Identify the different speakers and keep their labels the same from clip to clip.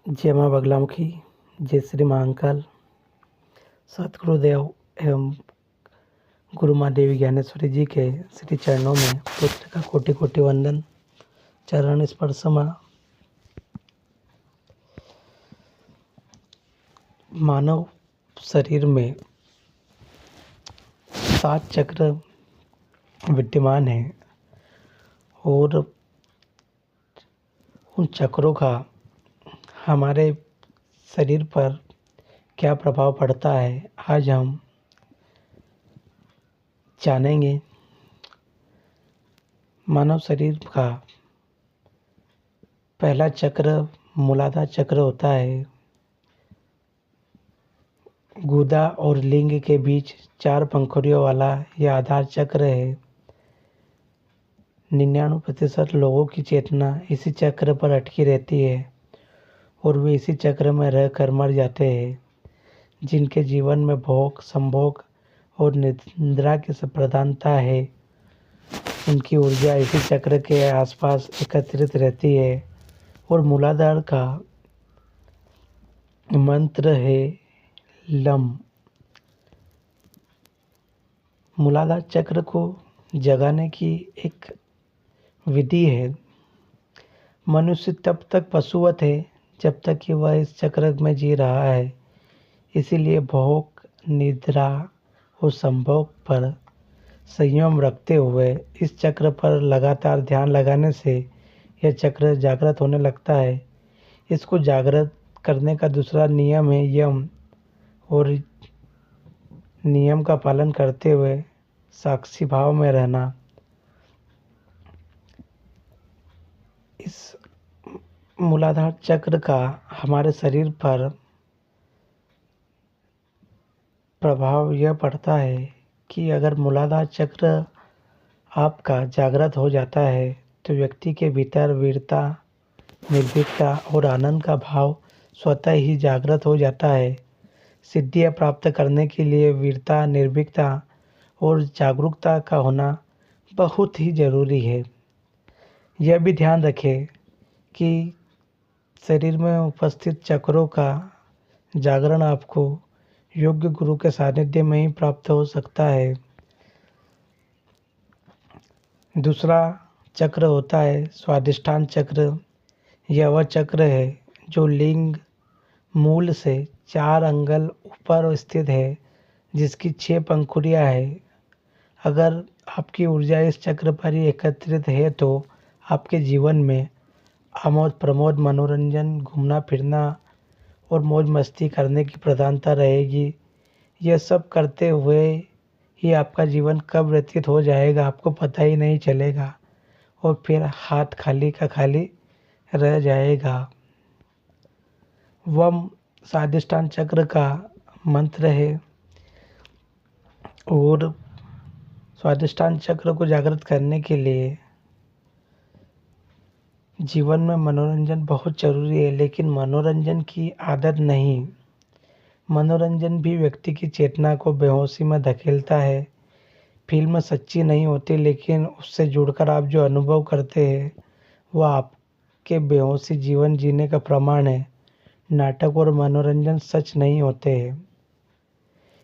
Speaker 1: जय माँ बगलामुखी, जय श्री महाकाल। सतगुरुदेव एवं गुरु माँ देवी ज्ञानेश्वरी जी के श्री चरणों में पुत्र का कोटि कोटि वंदन। चरण स्पर्श माँ। मानव शरीर में 7 चक्र विद्यमान हैं और उन चक्रों का हमारे शरीर पर क्या प्रभाव पड़ता है, आज हम जानेंगे। मानव शरीर का पहला चक्र मूलाधार चक्र होता है। गुदा और लिंग के बीच 4 पंखुड़ियों वाला यह आधार चक्र है। 99% लोगों की चेतना इसी चक्र पर अटकी रहती है और वे इसी चक्र में रहकर मर जाते हैं। जिनके जीवन में भोग, संभोग और निद्रा की प्रधानता है, उनकी ऊर्जा इसी चक्र के आसपास एकत्रित रहती है। और मूलाधार का मंत्र है लम। मूलाधार चक्र को जगाने की एक विधि है। मनुष्य तब तक पशुवत है जब तक कि वह इस चक्र में जी रहा है। इसीलिए भोग, निद्रा और संभोग पर संयम रखते हुए इस चक्र पर लगातार ध्यान लगाने से यह चक्र जागृत होने लगता है। इसको जागृत करने का दूसरा नियम है यम, और नियम का पालन करते हुए साक्षी भाव में रहना। इस मूलाधार चक्र का हमारे शरीर पर प्रभाव यह पड़ता है कि अगर मूलाधार चक्र आपका जागृत हो जाता है तो व्यक्ति के भीतर वीरता, निर्भीकता और आनंद का भाव स्वतः ही जागृत हो जाता है। सिद्धियां प्राप्त करने के लिए वीरता, निर्भीकता और जागरूकता का होना बहुत ही ज़रूरी है। यह भी ध्यान रखें कि शरीर में उपस्थित चक्रों का जागरण आपको योग्य गुरु के सानिध्य में ही प्राप्त हो सकता है। दूसरा चक्र होता है स्वादिष्ठान चक्र। यह वह चक्र है जो लिंग मूल से 4 अंगुल ऊपर स्थित है, जिसकी 6 पंखुड़ियाँ हैं। अगर आपकी ऊर्जा इस चक्र पर ही एकत्रित है तो आपके जीवन में आमोद प्रमोद, मनोरंजन, घूमना फिरना और मौज मस्ती करने की प्रधानता रहेगी। यह सब करते हुए ही आपका जीवन कब व्यतीत हो जाएगा आपको पता ही नहीं चलेगा और फिर हाथ खाली का खाली रह जाएगा। वम स्वादिष्ठान चक्र का मंत्र है और स्वादिष्ठान चक्र को जागृत करने के लिए जीवन में मनोरंजन बहुत ज़रूरी है, लेकिन मनोरंजन की आदत नहीं। मनोरंजन भी व्यक्ति की चेतना को बेहोशी में धकेलता है। फिल्म सच्ची नहीं होती, लेकिन उससे जुड़कर आप जो अनुभव करते हैं वह आपके बेहोशी जीवन जीने का प्रमाण है। नाटक और मनोरंजन सच नहीं होते हैं।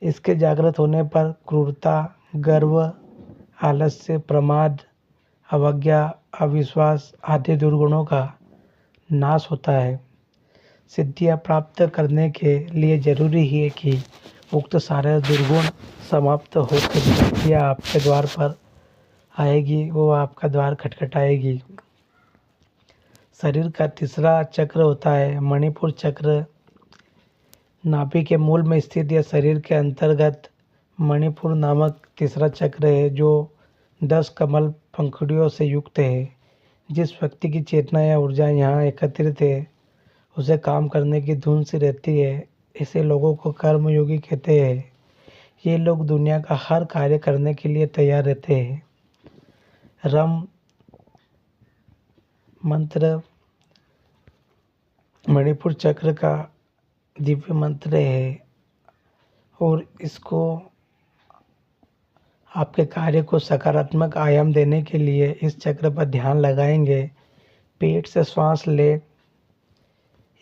Speaker 1: इसके जागृत होने पर क्रूरता, गर्व, आलस्य, प्रमाद, अवज्ञा, अविश्वास आदि दुर्गुणों का नाश होता है। सिद्धियां प्राप्त करने के लिए जरूरी ही है कि उक्त सारे दुर्गुण समाप्त होकर सिद्धियां आपके द्वार पर आएगी, वो आपका द्वार खटखटाएगी। शरीर का तीसरा चक्र होता है मणिपुर चक्र। नाभि के मूल में स्थित यह शरीर के अंतर्गत मणिपुर नामक तीसरा चक्र है, जो 10 कमल पंखुड़ियों से युक्त है। जिस व्यक्ति की चेतना या ऊर्जा यहाँ एकत्रित है उसे काम करने की धुन सी रहती है। ऐसे लोगों को कर्मयोगी कहते हैं। ये लोग दुनिया का हर कार्य करने के लिए तैयार रहते हैं। रम मंत्र मणिपुर चक्र का दिव्य मंत्र है और इसको आपके कार्य को सकारात्मक आयाम देने के लिए इस चक्र पर ध्यान लगाएंगे। पेट से श्वास ले,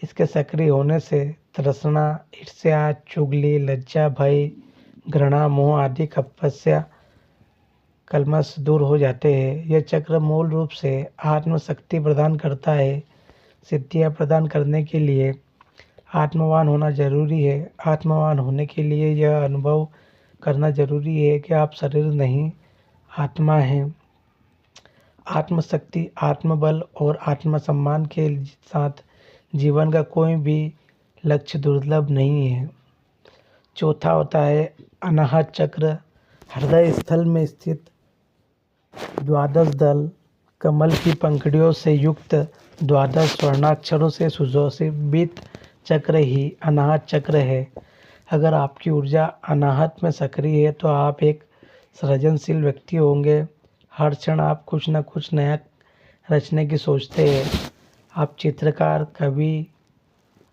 Speaker 1: इसके सक्रिय होने से तृष्णा, ईर्ष्या, चुगली, लज्जा, भय, घृणा, मोह आदि कपस्या कल्मश दूर हो जाते हैं। यह चक्र मूल रूप से आत्मशक्ति प्रदान करता है। सिद्धियाँ प्रदान करने के लिए आत्मवान होना जरूरी है। आत्मवान होने के लिए यह अनुभव करना जरूरी है कि आप शरीर नहीं, आत्मा हैं। आत्मशक्ति, आत्मबल और आत्मसम्मान के साथ जीवन का कोई भी लक्ष्य दुर्लभ नहीं है। चौथा होता है अनाहत चक्र। हृदय स्थल में स्थित द्वादश दल कमल की पंखुड़ियों से युक्त द्वादश स्वर्णाक्षरों से सुशोभित चक्र ही अनाहत चक्र है। अगर आपकी ऊर्जा अनाहत में सक्रिय है तो आप एक सृजनशील व्यक्ति होंगे। हर क्षण आप कुछ न कुछ नया रचने की सोचते हैं। आप चित्रकार, कवि,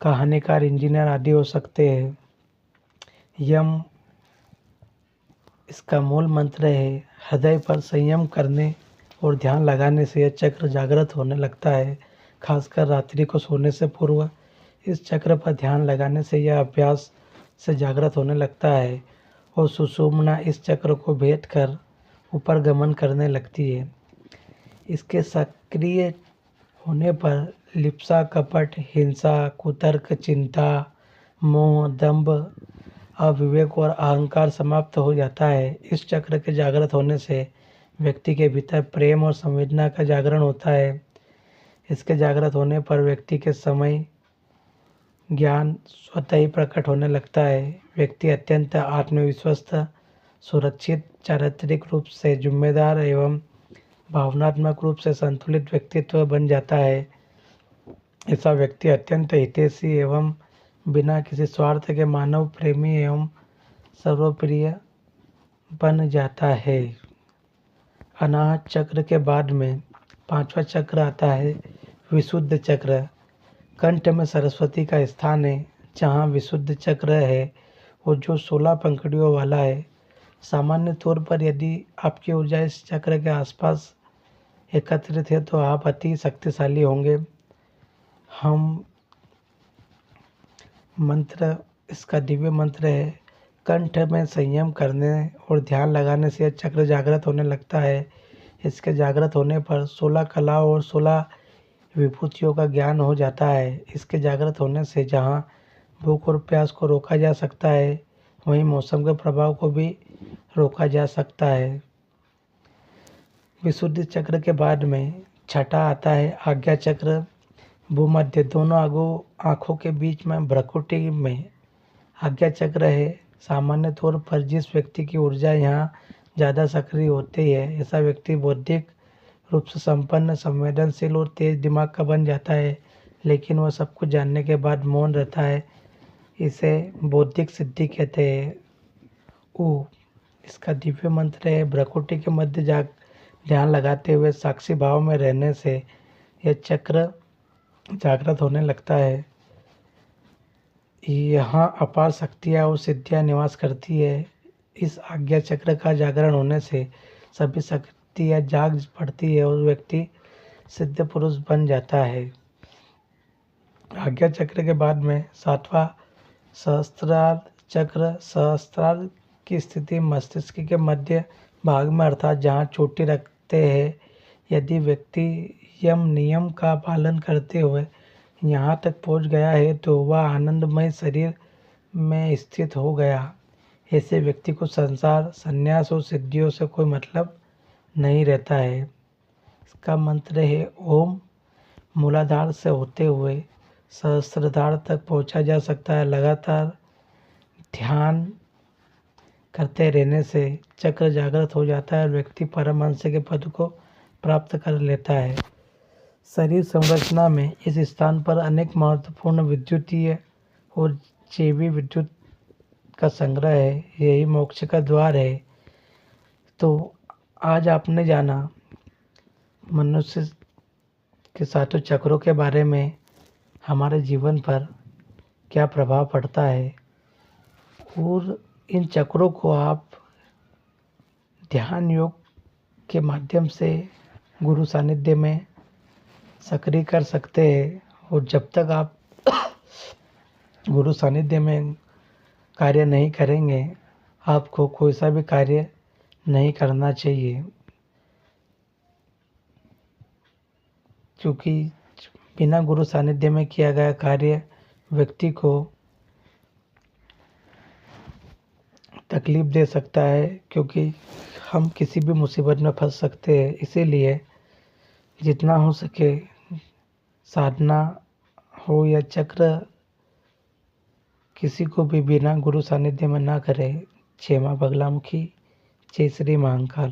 Speaker 1: कहानीकार, इंजीनियर आदि हो सकते हैं। यम इसका मूल मंत्र है। हृदय पर संयम करने और ध्यान लगाने से यह चक्र जागृत होने लगता है। खासकर रात्रि को सोने से पूर्व इस चक्र पर ध्यान लगाने से यह अभ्यास से जागृत होने लगता है और सुषुम्ना इस चक्र को भेद कर ऊपर गमन करने लगती है। इसके सक्रिय होने पर लिप्सा, कपट, हिंसा, कुतर्क, चिंता, मोह, दंभ, अविवेक और अहंकार समाप्त हो जाता है। इस चक्र के जागृत होने से व्यक्ति के भीतर प्रेम और संवेदना का जागरण होता है। इसके जागृत होने पर व्यक्ति के समय ज्ञान स्वतः ही प्रकट होने लगता है। व्यक्ति अत्यंत आत्मविश्वस्त, सुरक्षित, चारित्रिक रूप से जिम्मेदार एवं भावनात्मक रूप से संतुलित व्यक्तित्व बन जाता है। ऐसा व्यक्ति अत्यंत हितैषी एवं बिना किसी स्वार्थ के मानव प्रेमी एवं सर्वप्रिय बन जाता है। अनाहत चक्र के बाद में पांचवा चक्र आता है विशुद्ध चक्र। कंठ में सरस्वती का स्थान है। जहाँ विशुद्ध चक्र है वो जो 16 पंखुड़ियों वाला है। सामान्य तौर पर यदि आपकी ऊर्जा इस चक्र के आसपास एकत्रित है तो आप अति शक्तिशाली होंगे। हम मंत्र, इसका दिव्य मंत्र है। कंठ में संयम करने और ध्यान लगाने से यह चक्र जागृत होने लगता है। इसके जागृत होने पर 16 कलाओं और 16 विभूतियों का ज्ञान हो जाता है। इसके जागृत होने से जहाँ भूख और प्यास को रोका जा सकता है वहीं मौसम के प्रभाव को भी रोका जा सकता है। विशुद्ध चक्र के बाद में छठा आता है आज्ञा चक्र। भूमध्य दोनों आँखों के बीच में भ्रकुटी में आज्ञा चक्र है। सामान्य तौर पर जिस व्यक्ति की ऊर्जा यहाँ ज़्यादा सक्रिय होती है ऐसा व्यक्ति बौद्धिक रूप से संपन्न, संवेदनशील और तेज दिमाग का बन जाता है, लेकिन वह सब कुछ जानने के बाद मौन रहता है। इसे बौद्धिक सिद्धि कहते हैं। इसका दिव्य मंत्र है। भ्रकुटी के मध्य ध्यान लगाते हुए साक्षी भाव में रहने से यह चक्र जागृत होने लगता है। यहाँ अपार शक्तियाँ और सिद्धियाँ निवास करती है। इस आज्ञा चक्र का जागरण होने से सभी शक्तियाँ जाग पड़ती है और व्यक्ति सिद्ध पुरुष बन जाता है। आज्ञा चक्र के बाद में सातवां सहस्त्रार चक्र। सहस्त्रार की स्थिति मस्तिष्क के मध्य भाग में अर्थात जहाँ चोटी रखते हैं। यदि व्यक्ति यम नियम का पालन करते हुए यहाँ तक पहुँच गया है तो वह आनंदमय शरीर में स्थित हो गया। ऐसे व्यक्ति को संसार, संन्यास और सिद्धियों से कोई मतलब नहीं रहता है। इसका मंत्र है ओम। मूलाधार से होते हुए सहस्त्रधार तक पहुँचा जा सकता है। लगातार ध्यान करते रहने से चक्र जागृत हो जाता है और व्यक्ति परमहंस के पद को प्राप्त कर लेता है। शरीर संरचना में इस स्थान पर अनेक महत्वपूर्ण विद्युतीय और जैवीय विद्युत का संग्रह है। यही मोक्ष का द्वार है। तो आज आपने जाना मनुष्य के सातों चक्रों के बारे में, हमारे जीवन पर क्या प्रभाव पड़ता है और इन चक्रों को आप ध्यान योग के माध्यम से गुरु सानिध्य में सक्रिय कर सकते हैं। और जब तक आप गुरु सानिध्य में कार्य नहीं करेंगे, आपको कोई सा भी कार्य नहीं करना चाहिए, क्योंकि बिना गुरु सानिध्य में किया गया कार्य व्यक्ति को तकलीफ दे सकता है, क्योंकि हम किसी भी मुसीबत में फंस सकते हैं। इसीलिए जितना हो सके साधना हो या चक्र किसी को भी बिना गुरु सानिध्य में ना करे। जय मां बगलामुखी, जय श्री महाकाल।